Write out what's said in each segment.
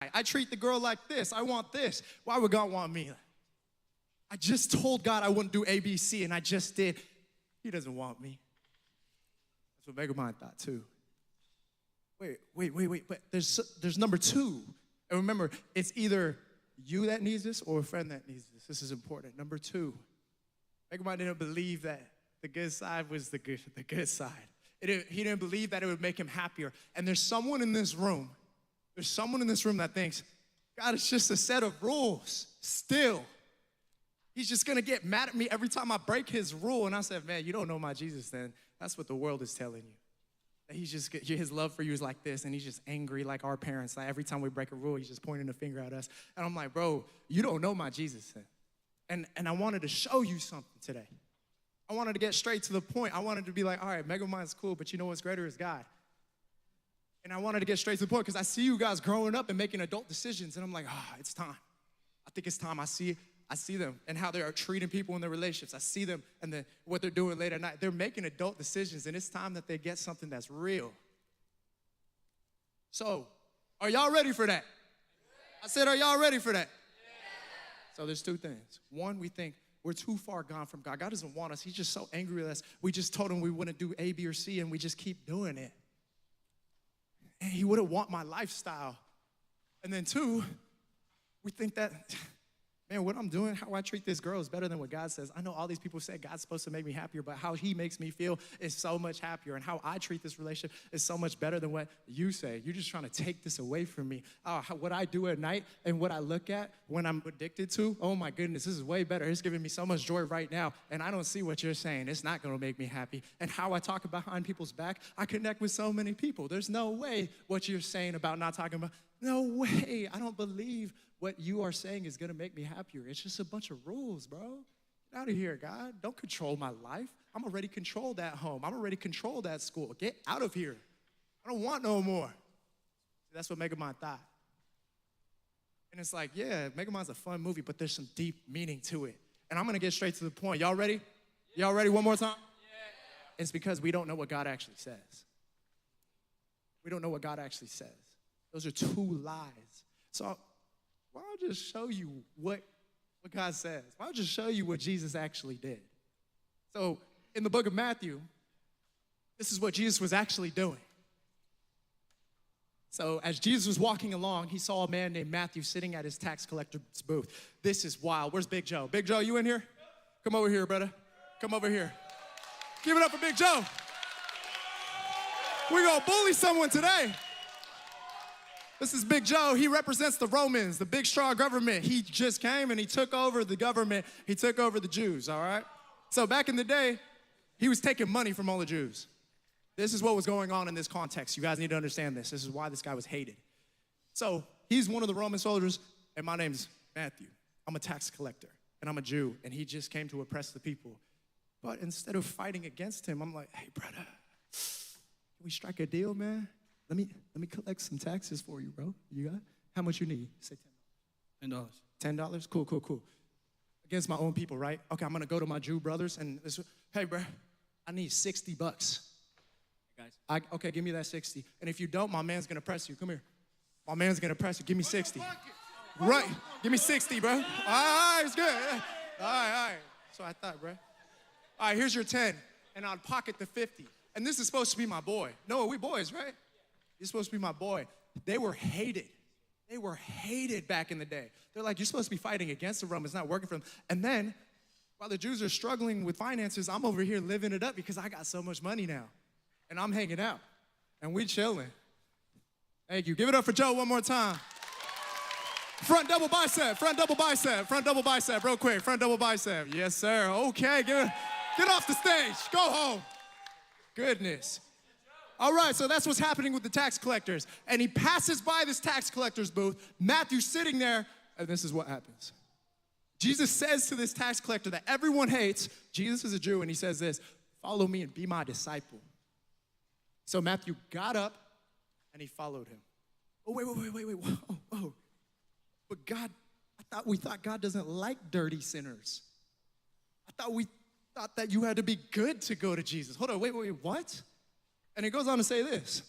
I treat the girl like this. I want this. Why would God want me? I just told God I wouldn't do A, B, C, and I just did. He doesn't want me. That's what Megamind thought too. Wait. But there's number two. And remember, it's either you that needs this or a friend that needs this. This is important. Number two, Megamind didn't believe that the good side was the good side. He didn't believe that it would make him happier. And there's someone in this room that thinks, God, it's just a set of rules still. He's just going to get mad at me every time I break his rule. And I said, man, you don't know my Jesus then. That's what the world is telling you. That his love for you is like this, and he's just angry like our parents. Like every time we break a rule, he's just pointing a finger at us. And I'm like, bro, you don't know my Jesus then. And I wanted to show you something today. I wanted to get straight to the point. I wanted to be like, all right, Megamind's cool, but you know what's greater is God. And I wanted to get straight to the point because I see you guys growing up and making adult decisions, and I'm like, it's time. I think it's time. I see them and how they are treating people in their relationships. I see them and what they're doing late at night. They're making adult decisions, and it's time that they get something that's real. So, are y'all ready for that? I said, are y'all ready for that? So there's two things. One, we think we're too far gone from God. God doesn't want us. He's just so angry with us. We just told him we wouldn't do A, B, or C, and we just keep doing it. And he wouldn't want my lifestyle. And then two, we think that, man, what I'm doing, how I treat this girl is better than what God says. I know all these people say God's supposed to make me happier, but how he makes me feel is so much happier. And how I treat this relationship is so much better than what you say. You're just trying to take this away from me. What I do at night and what I look at when I'm addicted to, oh my goodness, this is way better. It's giving me so much joy right now. And I don't see what you're saying. It's not going to make me happy. And how I talk behind people's back, I connect with so many people. There's no way what you're saying about not talking about, no way. I don't believe what you are saying is going to make me happier. It's just a bunch of rules, bro. Get out of here, God. Don't control my life. I'm already controlled that home. I'm already controlled that school. Get out of here. I don't want no more. That's what Megamind thought. And it's like, yeah, Megamind's a fun movie, but there's some deep meaning to it. And I'm going to get straight to the point. Y'all ready? Y'all ready one more time? Yeah. It's because we don't know what God actually says. We don't know what God actually says. Those are two lies. So why don't I just show you what God says? Why don't I just show you what Jesus actually did? So in the book of Matthew, this is what Jesus was actually doing. So as Jesus was walking along, he saw a man named Matthew sitting at his tax collector's booth. This is wild. Where's Big Joe? Big Joe, you in here? Come over here, brother. Come over here. Give it up for Big Joe. We're going to bully someone today. This is Big Joe. He represents the Romans, the big, strong government. He just came and he took over the government. He took over the Jews, all right? So back in the day, he was taking money from all the Jews. This is what was going on in this context. You guys need to understand this. This is why this guy was hated. So he's one of the Roman soldiers, and my name's Matthew. I'm a tax collector, and I'm a Jew, and he just came to oppress the people. But instead of fighting against him, I'm like, hey, brother, can we strike a deal, man? Let me collect some taxes for you, bro. You got it? How much you need? Say $10. $10? Cool. Against my own people, right? Okay, I'm gonna go to my Jew brothers and this, hey, bro, I need $60. Guys. Okay, give me that 60. And if you don't, my man's gonna press you. Come here. My man's gonna press you. Give me 60. Right. Give me 60, bro. All right, it's good. All right. So I thought, bro. All right, here's your 10. And I'll pocket the 50. And this is supposed to be my boy. No, we boys, right? You're supposed to be my boy. They were hated. They were hated back in the day. They're like, you're supposed to be fighting against the Romans, not working for them. And then, while the Jews are struggling with finances, I'm over here living it up because I got so much money now. And I'm hanging out. And we chilling. Thank you. Give it up for Joe one more time. Front double bicep, real quick. Front double bicep. Yes, sir. Okay, get off the stage. Go home. Goodness. All right, so that's what's happening with the tax collectors. And he passes by this tax collector's booth. Matthew's sitting there, and this is what happens. Jesus says to this tax collector that everyone hates. Jesus is a Jew, and he says this, follow me and be my disciple. So Matthew got up, and he followed him. Oh, wait, whoa. But God, we thought God doesn't like dirty sinners. We thought that you had to be good to go to Jesus. Hold on, wait, what? And it goes on to say this.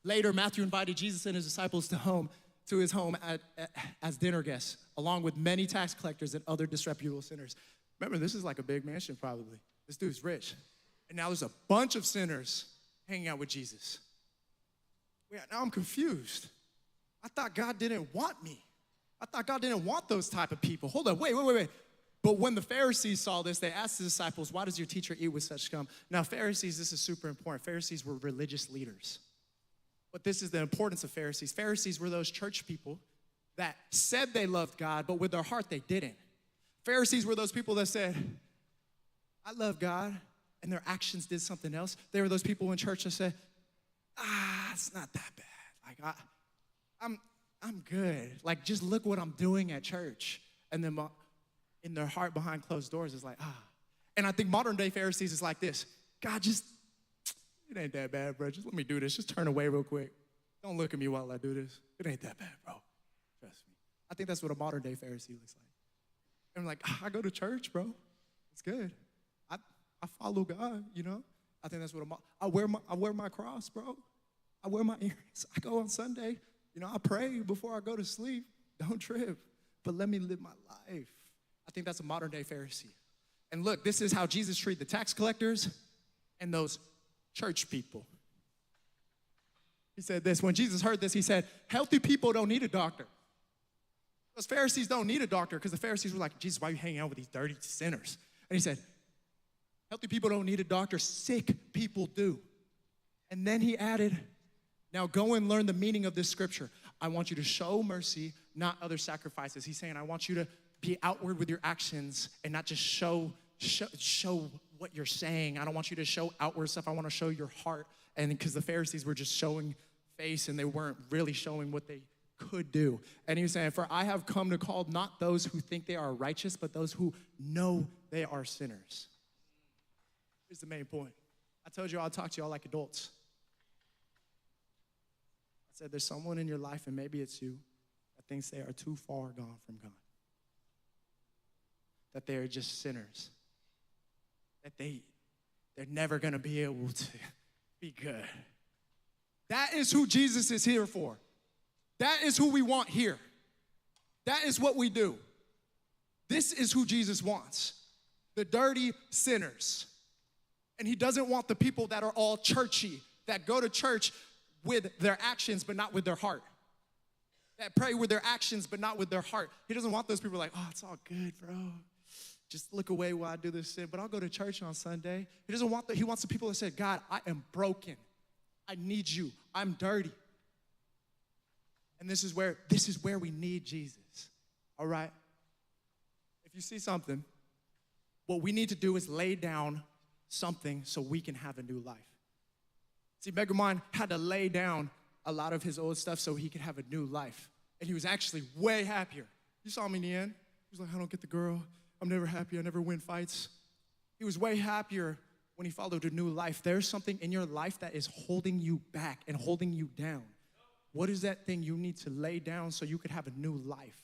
Later, Matthew invited Jesus and his disciples to to his home as dinner guests, along with many tax collectors and other disreputable sinners. Remember, this is like a big mansion probably. This dude's rich. And now there's a bunch of sinners hanging out with Jesus. Yeah, now I'm confused. I thought God didn't want me. I thought God didn't want those type of people. Hold on, wait. But when the Pharisees saw this, they asked the disciples, why does your teacher eat with such scum? Now, Pharisees, this is super important. Pharisees were religious leaders. But this is the importance of Pharisees. Pharisees were those church people that said they loved God, but with their heart they didn't. Pharisees were those people that said, I love God, and their actions did something else. They were those people in church that said, it's not that bad. Like, I'm good. Like, just look what I'm doing at church. And then in their heart behind closed doors is like, And I think modern day Pharisees is like this. God, just, it ain't that bad, bro. Just let me do this. Just turn away real quick. Don't look at me while I do this. It ain't that bad, bro. Trust me. I think that's what a modern day Pharisee looks like. And I'm like, I go to church, bro. It's good. I follow God, you know? I think that's what I wear my cross, bro. I wear my earrings. I go on Sunday. You know, I pray before I go to sleep. Don't trip. But let me live my life. I think that's a modern day Pharisee. And look, this is how Jesus treated the tax collectors and those church people. He said this. When Jesus heard this, he said, healthy people don't need a doctor. Those Pharisees don't need a doctor because the Pharisees were like, Jesus, why are you hanging out with these dirty sinners? And he said, healthy people don't need a doctor. Sick people do. And then he added, now go and learn the meaning of this scripture. I want you to show mercy, not other sacrifices. He's saying, I want you to be outward with your actions and not just show what you're saying. I don't want you to show outward stuff. I want to show your heart. And because the Pharisees were just showing face and they weren't really showing what they could do. And he was saying, for I have come to call not those who think they are righteous, but those who know they are sinners. Here's the main point. I told you I'll talk to y'all like adults. I said there's someone in your life, and maybe it's you, that thinks they are too far gone from God. That they are just sinners. That they're never going to be able to be good. That is who Jesus is here for. That is who we want here. That is what we do. This is who Jesus wants. The dirty sinners. And he doesn't want the people that are all churchy, that go to church with their actions but not with their heart. That pray with their actions but not with their heart. He doesn't want those people like, oh, it's all good, bro. Just look away while I do this sin, but I'll go to church on Sunday. He doesn't want that. He wants the people that say, God, I am broken. I need you. I'm dirty. And this is where we need Jesus. All right? If you see something, what we need to do is lay down something so we can have a new life. See, Megamind had to lay down a lot of his old stuff so he could have a new life. And he was actually way happier. You saw him in the end. He was like, I don't get the girl. I'm never happy. I never win fights. He was way happier when he followed a new life. There's something in your life that is holding you back and holding you down. What is that thing you need to lay down so you could have a new life?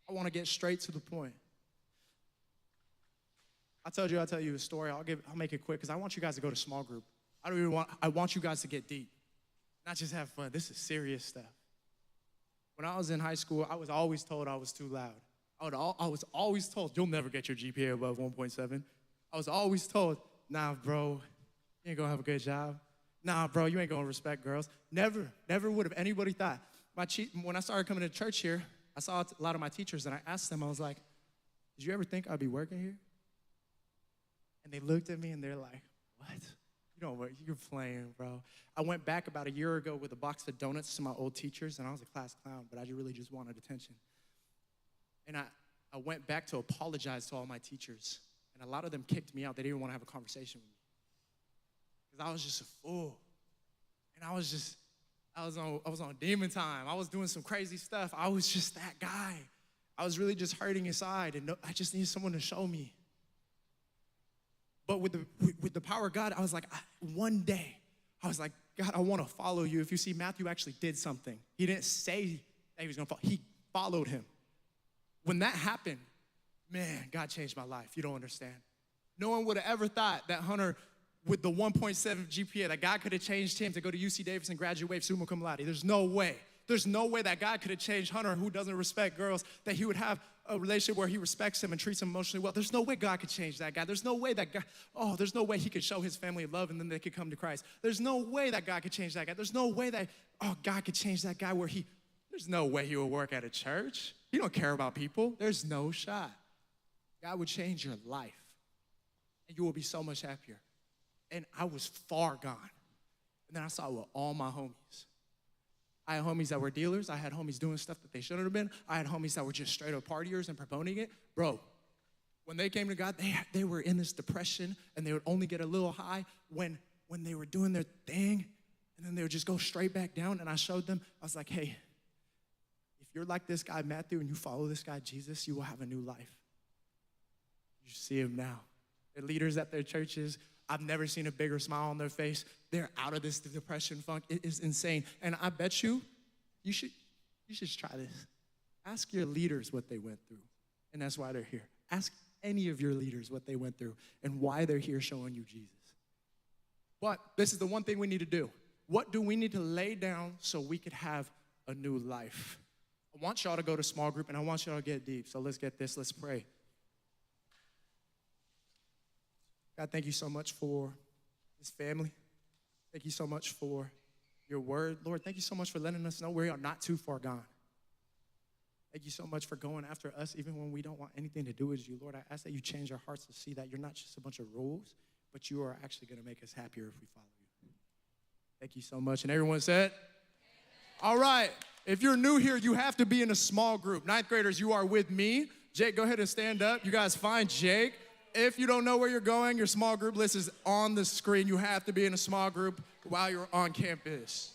I want to get straight to the point. I'll tell you a story. I'll make it quick because I want you guys to go to small group. I want you guys to get deep, not just have fun. This is serious stuff. When I was in high school, I was always told I was too loud. I was always told, you'll never get your GPA above 1.7. I was always told, nah, bro, you ain't gonna have a good job. Nah, bro, you ain't gonna respect girls. Never would have anybody thought. When I started coming to church here, I saw a lot of my teachers, and I asked them, I was like, did you ever think I'd be working here? And they looked at me, and they're like, what? You don't work, you're playing, bro. I went back about a year ago with a box of donuts to my old teachers, and I was a class clown, but I really just wanted attention. And I went back to apologize to all my teachers, and a lot of them kicked me out. They didn't want to have a conversation with me because I was just a fool. And I was on demon time. I was doing some crazy stuff. I was just that guy. I was really just hurting inside, and I just needed someone to show me. But with the power of God, I was like, one day, I was like, God, I want to follow you. If you see, Matthew actually did something. He didn't say that he was going to follow. He followed him. When that happened, man, God changed my life. You don't understand. No one would have ever thought that Hunter, with the 1.7 GPA, that God could have changed him to go to UC Davis and graduate summa cum laude. There's no way. There's no way that God could have changed Hunter, who doesn't respect girls, that he would have a relationship where he respects him and treats him emotionally well. There's no way God could change that guy. There's no way that God, there's no way he could show his family love and then they could come to Christ. There's no way that God could change that guy. There's no way that, God could change that guy where there's no way he would work at a church. He don't care about people. There's no shot. God would change your life and you will be so much happier. And I was far gone. And then I saw it with all my homies. I had homies that were dealers. I had homies doing stuff that they shouldn't have been. I had homies that were just straight up partiers and promoting it. Bro, when they came to God, they were in this depression and they would only get a little high when they were doing their thing, and then they would just go straight back down. And I showed them, I was like, hey, if you're like this guy Matthew and you follow this guy Jesus, you will have a new life. You see him now. They're leaders at their churches. I've never seen a bigger smile on their face. They're out of this depression funk. It is insane. And I bet you should try this. Ask your leaders what they went through, and that's why they're here. Ask any of your leaders what they went through and why they're here showing you Jesus. But this is the one thing we need to do. What do we need to lay down so we could have a new life? I want y'all to go to small group, and I want y'all to get deep. So let's get this. Let's pray. God, thank you so much for this family. Thank you so much for your word. Lord, thank you so much for letting us know we are not too far gone. Thank you so much for going after us even when we don't want anything to do with you. Lord, I ask that you change our hearts to see that you're not just a bunch of rules, but you are actually going to make us happier if we follow you. Thank you so much. And everyone said? Amen. All right. If you're new here, you have to be in a small group. Ninth graders, you are with me. Jake, go ahead and stand up. You guys find Jake. If you don't know where you're going, your small group list is on the screen. You have to be in a small group while you're on campus.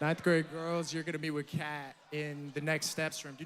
Ninth grade girls, you're going to be with Kat in the next steps room.